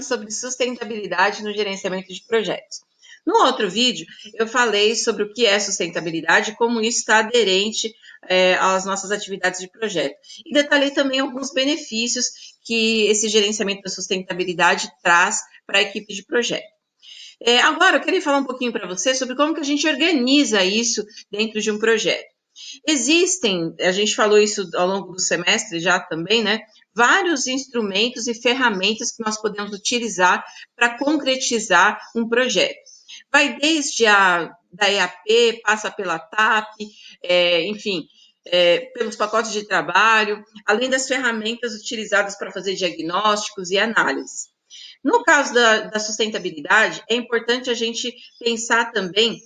falando sobre sustentabilidade no gerenciamento de projetos. No outro vídeo, eu falei sobre o que é sustentabilidade e como isso está aderente às nossas atividades de projeto. E detalhei também alguns benefícios que esse gerenciamento da sustentabilidade traz para a equipe de projeto. Agora, eu queria falar um pouquinho para você sobre como que a gente organiza isso dentro de um projeto. Existem, a gente falou isso ao longo do semestre já também, né? Vários instrumentos e ferramentas que nós podemos utilizar para concretizar um projeto. Vai desde da EAP, passa pela TAP, enfim, pelos pacotes de trabalho, além das ferramentas utilizadas para fazer diagnósticos e análises. No caso da sustentabilidade, é importante a gente pensar também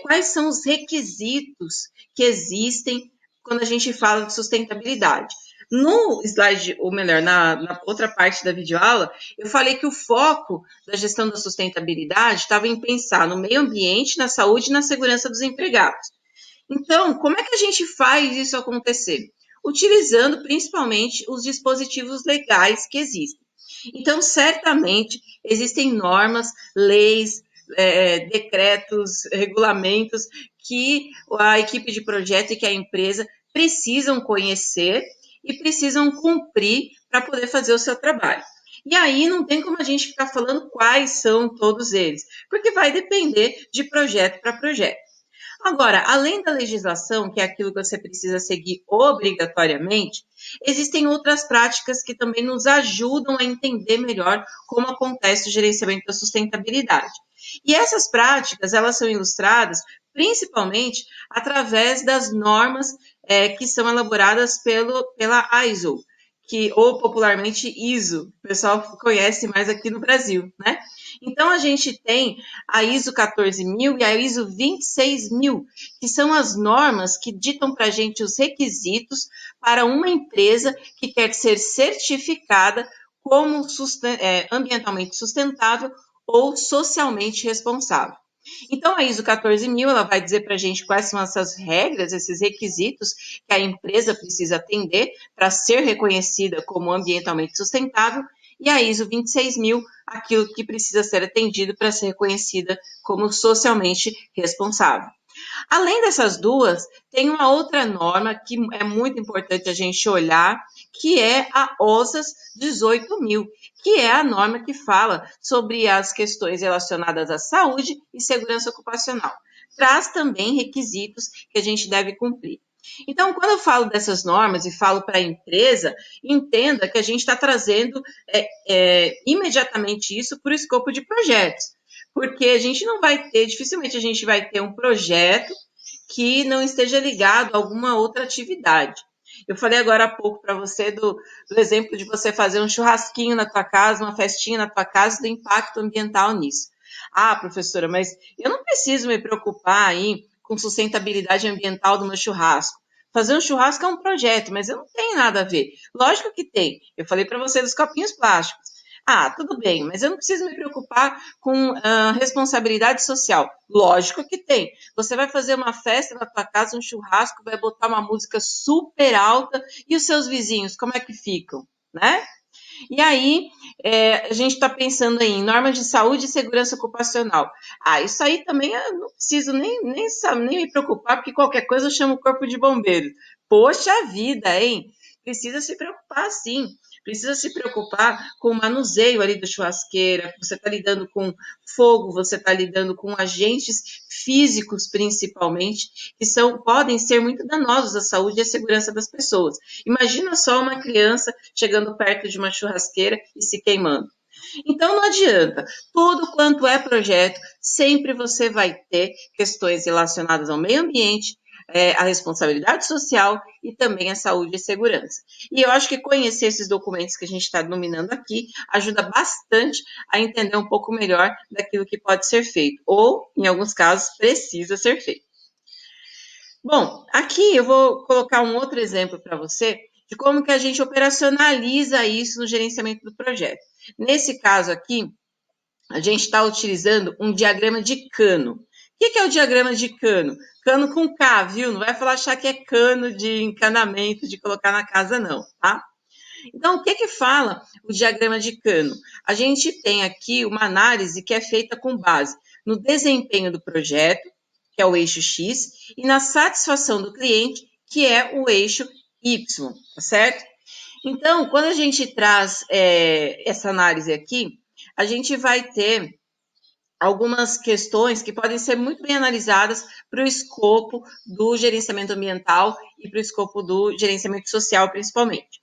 quais são os requisitos que existem quando a gente fala de sustentabilidade. No slide, ou melhor, na outra parte da videoaula, eu falei que o foco da gestão da sustentabilidade estava em pensar no meio ambiente, na saúde e na segurança dos empregados. Então, como é que a gente faz isso acontecer? Utilizando principalmente os dispositivos legais que existem. Então, certamente, existem normas, leis, decretos, regulamentos que a equipe de projeto e que a empresa precisam conhecer e precisam cumprir para poder fazer o seu trabalho. E aí não tem como a gente ficar falando quais são todos eles, porque vai depender de projeto para projeto. Agora, além da legislação, que é aquilo que você precisa seguir obrigatoriamente, existem outras práticas que também nos ajudam a entender melhor como acontece o gerenciamento da sustentabilidade. E essas práticas, elas são ilustradas principalmente através das normas que são elaboradas pela ISO, ou popularmente ISO, o pessoal conhece mais aqui no Brasil, né? Então, a gente tem a ISO 14000 e a ISO 26000, que são as normas que ditam para a gente os requisitos para uma empresa que quer ser certificada como ambientalmente sustentável ou socialmente responsável. Então, a ISO 14000, ela vai dizer para a gente quais são essas regras, esses requisitos que a empresa precisa atender para ser reconhecida como ambientalmente sustentável, e a ISO 26000, aquilo que precisa ser atendido para ser reconhecida como socialmente responsável. Além dessas duas, tem uma outra norma que é muito importante a gente olhar, que é a OSAS 18000, que é a norma que fala sobre as questões relacionadas à saúde e segurança ocupacional. Traz também requisitos que a gente deve cumprir. Então, quando eu falo dessas normas e falo para a empresa, entenda que a gente está trazendo imediatamente isso para o escopo de projetos, porque a gente não vai ter, dificilmente a gente vai ter um projeto que não esteja ligado a alguma outra atividade. Eu falei agora há pouco para você do exemplo de você fazer um churrasquinho na tua casa, uma festinha na tua casa, do impacto ambiental nisso. Ah, professora, mas eu não preciso me preocupar aí com sustentabilidade ambiental do meu churrasco. Fazer um churrasco é um projeto, mas eu não tenho nada a ver. Lógico que tem. Eu falei para você dos copinhos plásticos. Ah, tudo bem, mas eu não preciso me preocupar com responsabilidade social. Lógico que tem. Você vai fazer uma festa na tua casa, um churrasco, vai botar uma música super alta e os seus vizinhos, como é que ficam, né? E aí, a gente está pensando aí em normas de saúde e segurança ocupacional. Ah, isso aí também eu não preciso nem me preocupar, porque qualquer coisa eu chamo o corpo de bombeiros. Poxa vida, hein? Precisa se preocupar, sim. Precisa se preocupar com o manuseio ali da churrasqueira, você está lidando com fogo, você está lidando com agentes físicos, principalmente, que podem ser muito danosos à saúde e à segurança das pessoas. Imagina só uma criança chegando perto de uma churrasqueira e se queimando. Então, não adianta. Tudo quanto é projeto, sempre você vai ter questões relacionadas ao meio ambiente, a responsabilidade social e também a saúde e segurança. E eu acho que conhecer esses documentos que a gente está dominando aqui ajuda bastante a entender um pouco melhor daquilo que pode ser feito, ou, em alguns casos, precisa ser feito. Bom, aqui eu vou colocar um outro exemplo para você de como que a gente operacionaliza isso no gerenciamento do projeto. Nesse caso aqui, a gente está utilizando um diagrama de cano. O que é o diagrama de cano? Cano com K, viu? Não vai achar que é cano de encanamento, de colocar na casa, não, tá? Então, o que que fala o diagrama de Cano? A gente tem aqui uma análise que é feita com base no desempenho do projeto, que é o eixo X, e na satisfação do cliente, que é o eixo Y, tá certo? Então, quando a gente traz essa análise aqui, a gente vai ter algumas questões que podem ser muito bem analisadas para o escopo do gerenciamento ambiental e para o escopo do gerenciamento social, principalmente.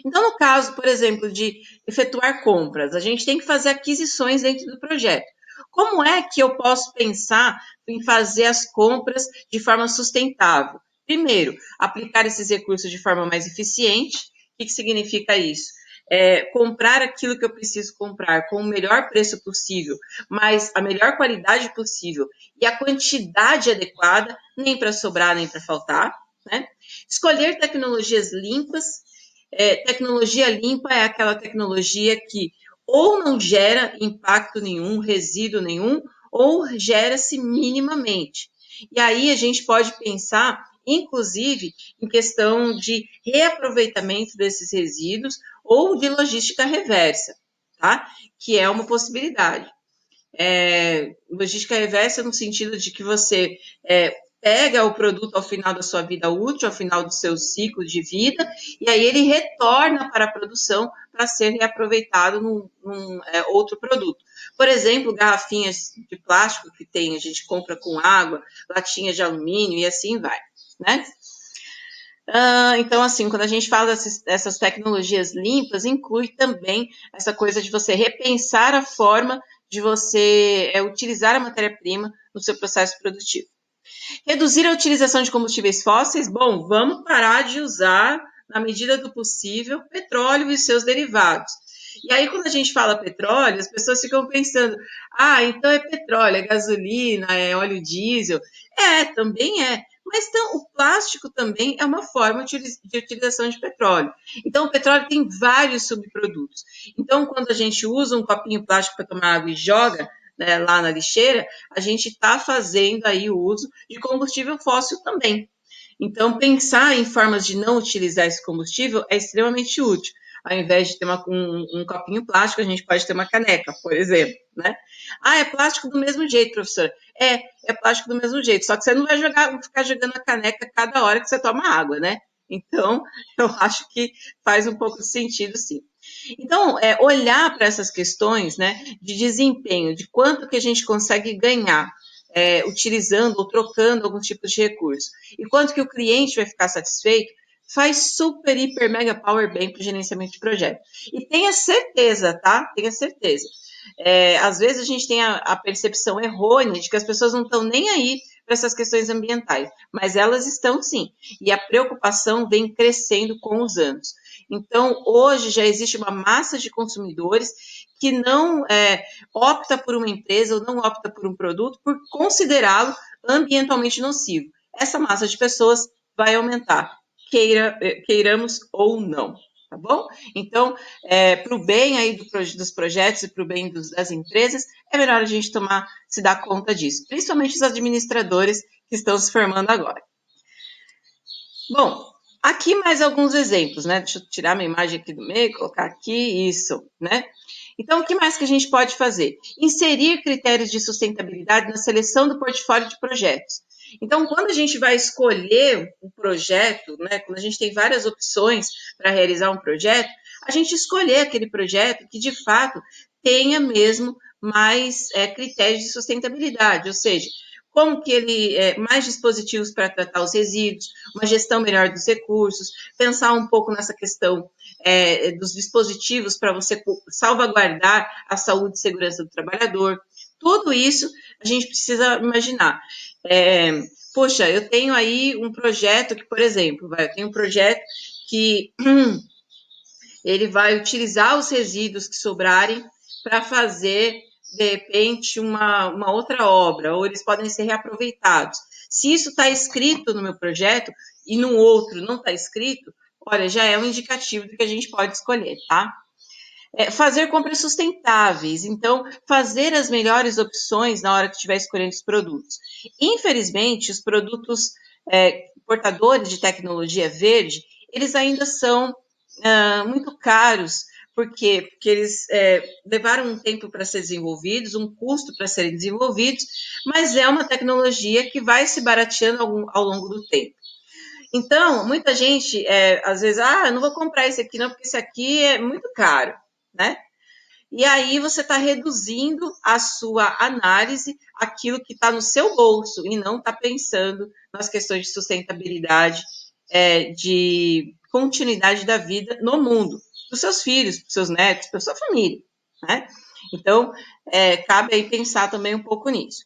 Então, no caso, por exemplo, de efetuar compras, a gente tem que fazer aquisições dentro do projeto. Como é que eu posso pensar em fazer as compras de forma sustentável? Primeiro, aplicar esses recursos de forma mais eficiente. O que significa isso? Comprar aquilo que eu preciso comprar com o melhor preço possível, mas a melhor qualidade possível e a quantidade adequada, nem para sobrar, nem para faltar, né? Escolher tecnologias limpas. Tecnologia limpa é aquela tecnologia que ou não gera impacto nenhum, resíduo nenhum, ou gera-se minimamente. E aí a gente pode pensar, inclusive, em questão de reaproveitamento desses resíduos ou de logística reversa, tá? Que é uma possibilidade. Logística reversa no sentido de que você pega o produto ao final da sua vida útil, ao final do seu ciclo de vida, e aí ele retorna para a produção para ser reaproveitado num outro produto. Por exemplo, garrafinhas de plástico que a gente compra com água, latinhas de alumínio e assim vai, né? Então, assim, quando a gente fala dessas tecnologias limpas, inclui também essa coisa de você repensar a forma de você utilizar a matéria-prima no seu processo produtivo. Reduzir a utilização de combustíveis fósseis, bom, vamos parar de usar, na medida do possível, petróleo e seus derivados. E aí, quando a gente fala petróleo, as pessoas ficam pensando, então é petróleo, é gasolina, é óleo diesel. Também é. Mas então, o plástico também é uma forma de utilização de petróleo. Então, o petróleo tem vários subprodutos. Então, quando a gente usa um copinho plástico para tomar água e joga, né, lá na lixeira, a gente está fazendo aí o uso de combustível fóssil também. Então, pensar em formas de não utilizar esse combustível é extremamente útil. Ao invés de ter um copinho plástico, a gente pode ter uma caneca, por exemplo, né? É plástico do mesmo jeito, professor. É plástico do mesmo jeito, só que você não vai ficar jogando a caneca cada hora que você toma água, né? Então, eu acho que faz um pouco de sentido, sim. Então, olhar para essas questões, né, de desempenho, de quanto que a gente consegue ganhar utilizando ou trocando alguns tipos de recursos, e quanto que o cliente vai ficar satisfeito, faz super, hiper, mega power bem para o gerenciamento de projeto. E tenha certeza, tá? Tenha certeza. Às vezes a gente tem a percepção errônea de que as pessoas não estão nem aí para essas questões ambientais, mas elas estão sim, e a preocupação vem crescendo com os anos. Então, hoje já existe uma massa de consumidores que não opta por uma empresa ou não opta por um produto por considerá-lo ambientalmente nocivo. Essa massa de pessoas vai aumentar, queiramos ou não, tá bom? Então, para o bem aí dos projetos e para o bem das empresas, é melhor a gente se dar conta disso, principalmente os administradores que estão se formando agora. Bom, aqui mais alguns exemplos, né? Deixa eu tirar minha imagem aqui do meio, colocar aqui, isso, né? Então, o que mais que a gente pode fazer? Inserir critérios de sustentabilidade na seleção do portfólio de projetos. Então, quando a gente vai escolher um projeto, né, quando a gente tem várias opções para realizar um projeto, a gente escolher aquele projeto que, de fato, tenha mesmo mais critérios de sustentabilidade, ou seja, como que ele mais dispositivos para tratar os resíduos, uma gestão melhor dos recursos, pensar um pouco nessa questão dos dispositivos para você salvaguardar a saúde e segurança do trabalhador. Tudo isso a gente precisa imaginar. Poxa, eu tenho aí um projeto que, por exemplo, eu tenho um projeto que ele vai utilizar os resíduos que sobrarem para fazer, de repente, uma outra obra, ou eles podem ser reaproveitados. Se isso está escrito no meu projeto e no outro não está escrito, olha, já é um indicativo do que a gente pode escolher, tá? Fazer compras sustentáveis, então, fazer as melhores opções na hora que estiver escolhendo os produtos. Infelizmente, os produtos portadores de tecnologia verde, eles ainda são muito caros. Por quê? Porque eles levaram um tempo para ser desenvolvidos, um custo para serem desenvolvidos, mas é uma tecnologia que vai se barateando ao longo do tempo. Então, muita gente, às vezes, eu não vou comprar esse aqui não, porque esse aqui é muito caro, né? E aí você está reduzindo a sua análise, aquilo que está no seu bolso, e não está pensando nas questões de sustentabilidade, de continuidade da vida no mundo, para os seus filhos, para os seus netos, para a sua família, né? Então, cabe aí pensar também um pouco nisso.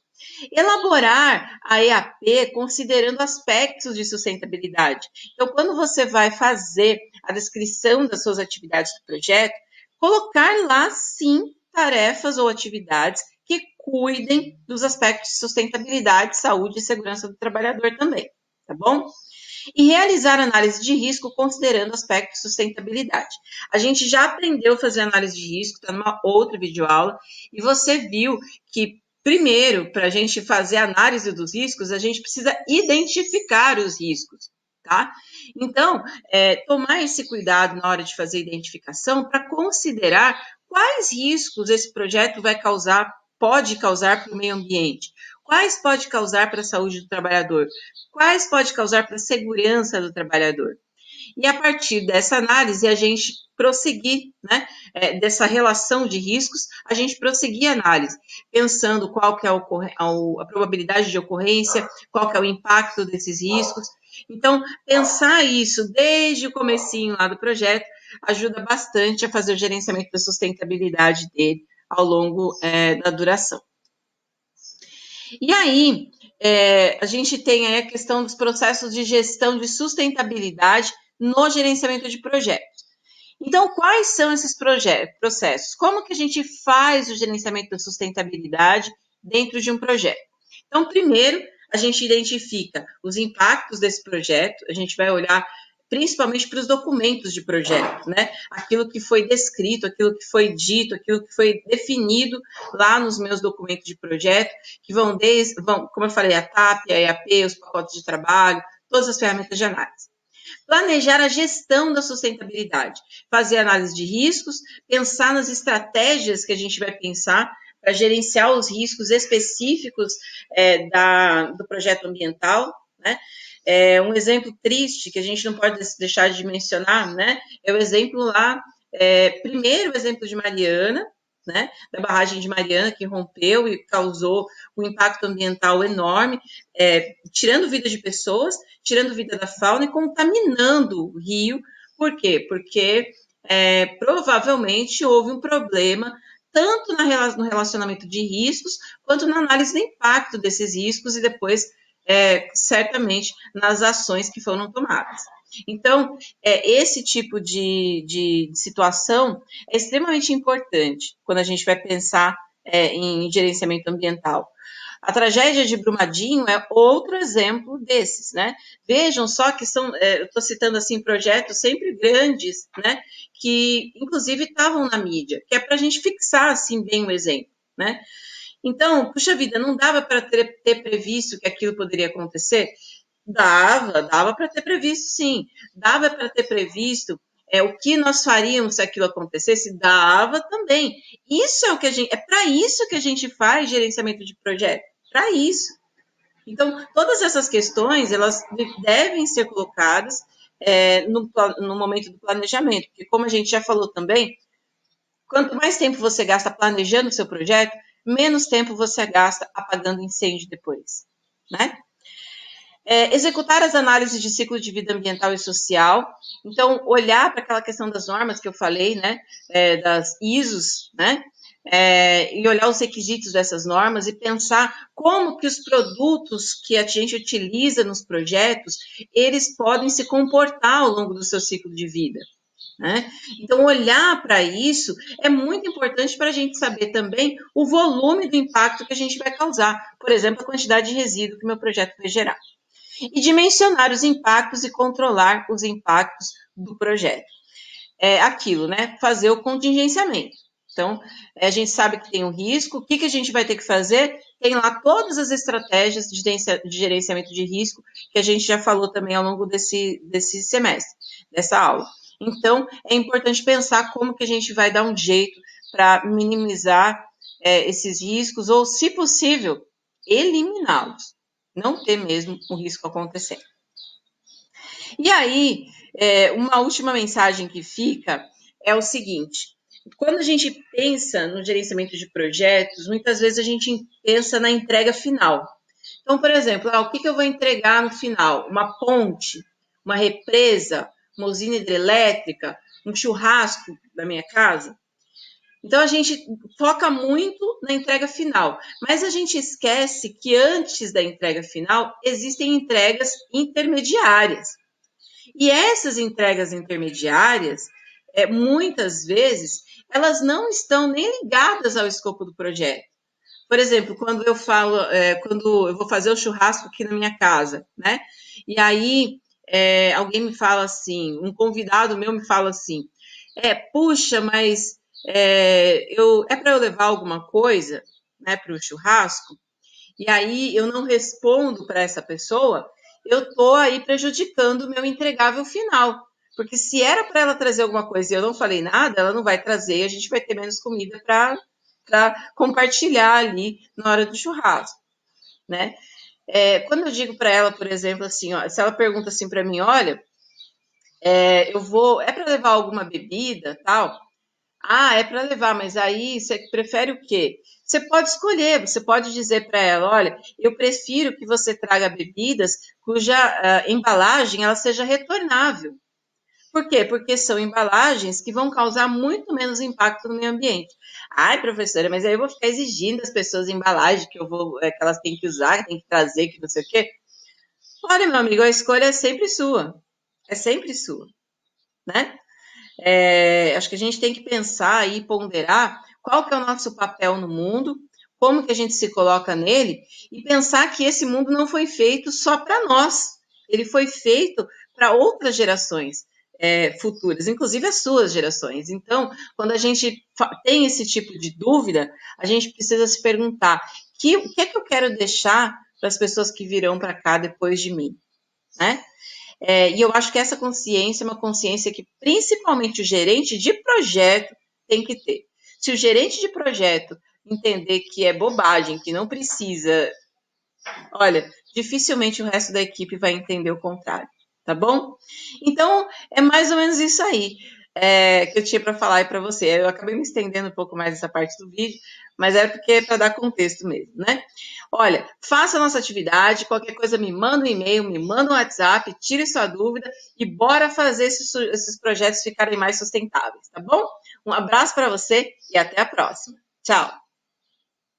Elaborar a EAP considerando aspectos de sustentabilidade. Então, quando você vai fazer a descrição das suas atividades do projeto, colocar lá, sim, tarefas ou atividades que cuidem dos aspectos de sustentabilidade, saúde e segurança do trabalhador também, tá bom? E realizar análise de risco considerando aspectos de sustentabilidade. A gente já aprendeu a fazer análise de risco, está numa outra videoaula, e você viu que, primeiro, para a gente fazer análise dos riscos, a gente precisa identificar os riscos, tá? Então, tomar esse cuidado na hora de fazer a identificação para considerar quais riscos esse projeto pode causar para o meio ambiente, quais pode causar para a saúde do trabalhador, quais pode causar para a segurança do trabalhador. E a partir dessa análise, a gente prosseguir, né, dessa relação de riscos, a gente prosseguir a análise, pensando qual que é a probabilidade de ocorrência, qual que é o impacto desses riscos. Então, pensar isso desde o comecinho lá do projeto ajuda bastante a fazer o gerenciamento da sustentabilidade dele ao longo da duração. E aí, a gente tem aí a questão dos processos de gestão de sustentabilidade no gerenciamento de projetos. Então, quais são esses processos? Como que a gente faz o gerenciamento da sustentabilidade dentro de um projeto? Então, primeiro, a gente identifica os impactos desse projeto, a gente vai olhar principalmente para os documentos de projeto, né? Aquilo que foi descrito, aquilo que foi dito, aquilo que foi definido lá nos meus documentos de projeto, que vão como eu falei, a TAP, a EAP, os pacotes de trabalho, todas as ferramentas de análise. Planejar a gestão da sustentabilidade, fazer análise de riscos, pensar nas estratégias que a gente vai pensar para gerenciar os riscos específicos do projeto ambiental, né? Um exemplo triste que a gente não pode deixar de mencionar, né? É o exemplo lá, primeiro o exemplo de Mariana, né? Da barragem de Mariana, que rompeu e causou um impacto ambiental enorme, tirando vida de pessoas, tirando vida da fauna e contaminando o rio. Por quê? Porque provavelmente houve um problema tanto no relacionamento de riscos, quanto na análise do impacto desses riscos e depois, certamente, nas ações que foram tomadas. Então, esse tipo de situação é extremamente importante quando a gente vai pensar em gerenciamento ambiental. A tragédia de Brumadinho é outro exemplo desses, né? Vejam só que eu estou citando assim projetos sempre grandes, né? Que inclusive estavam na mídia, que é para a gente fixar assim bem o exemplo, né? Então, puxa vida, não dava para ter previsto que aquilo poderia acontecer? Dava para ter previsto, sim. Dava para ter previsto o que nós faríamos se aquilo acontecesse? Dava também. Isso é para isso que a gente faz gerenciamento de projeto, para isso. Então, todas essas questões, elas devem ser colocadas no momento do planejamento, porque como a gente já falou também, quanto mais tempo você gasta planejando o seu projeto, menos tempo você gasta apagando incêndio depois, né? Executar as análises de ciclo de vida ambiental e social. Então, olhar para aquela questão das normas que eu falei, né? Das ISOs, né? E olhar os requisitos dessas normas e pensar como que os produtos que a gente utiliza nos projetos, eles podem se comportar ao longo do seu ciclo de vida, né? Então, olhar para isso é muito importante para a gente saber também o volume do impacto que a gente vai causar, por exemplo, a quantidade de resíduo que o meu projeto vai gerar. E dimensionar os impactos e controlar os impactos do projeto. Aquilo, né? Fazer o contingenciamento. Então, a gente sabe que tem um risco, o que a gente vai ter que fazer? Tem lá todas as estratégias de gerenciamento de risco que a gente já falou também ao longo desse semestre, dessa aula. Então, é importante pensar como que a gente vai dar um jeito para minimizar esses riscos ou, se possível, eliminá-los. Não ter mesmo o risco acontecendo. E aí, uma última mensagem que fica é o seguinte: quando a gente pensa no gerenciamento de projetos, muitas vezes a gente pensa na entrega final. Então, por exemplo, o que eu vou entregar no final? Uma ponte, uma represa, uma usina hidrelétrica, um churrasco da minha casa? Então, a gente foca muito na entrega final, mas a gente esquece que antes da entrega final existem entregas intermediárias. E essas entregas intermediárias, muitas vezes, elas não estão nem ligadas ao escopo do projeto. Por exemplo, quando eu falo, quando eu vou fazer o churrasco aqui na minha casa, né? E aí alguém me fala assim, um convidado meu me fala assim, puxa, mas para eu levar alguma coisa, né, para o churrasco? E aí eu não respondo para essa pessoa, eu estou aí prejudicando o meu entregável final. Porque se era para ela trazer alguma coisa e eu não falei nada, ela não vai trazer e a gente vai ter menos comida para compartilhar ali na hora do churrasco, né? Quando eu digo para ela, por exemplo, assim, ó, se ela pergunta assim para mim, olha, é para levar alguma bebida, tal? Ah, é para levar, mas aí você prefere o quê? Você pode escolher, você pode dizer para ela, olha, eu prefiro que você traga bebidas cuja embalagem ela seja retornável. Por quê? Porque são embalagens que vão causar muito menos impacto no meio ambiente. Ai, professora, mas aí eu vou ficar exigindo das pessoas embalagem que que elas têm que usar, que têm que trazer, que não sei o quê. Olha, meu amigo, a escolha é sempre sua. É sempre sua, né? Acho que a gente tem que pensar e ponderar qual que é o nosso papel no mundo, como que a gente se coloca nele, e pensar que esse mundo não foi feito só para nós, ele foi feito para outras gerações futuras, inclusive as suas gerações. Então, quando a gente tem esse tipo de dúvida, a gente precisa se perguntar o que é que eu quero deixar para as pessoas que virão para cá depois de mim, né? E eu acho que essa consciência é uma consciência que principalmente o gerente de projeto tem que ter. Se o gerente de projeto entender que é bobagem, que não precisa, olha, dificilmente o resto da equipe vai entender o contrário, tá bom? Então, é mais ou menos isso aí que eu tinha para falar aí para você. Eu acabei me estendendo um pouco mais essa parte do vídeo, mas era porque é para dar contexto mesmo, né? Olha, faça a nossa atividade, qualquer coisa me manda um e-mail, me manda um WhatsApp, tire sua dúvida e bora fazer esses projetos ficarem mais sustentáveis, tá bom? Um abraço para você e até a próxima. Tchau!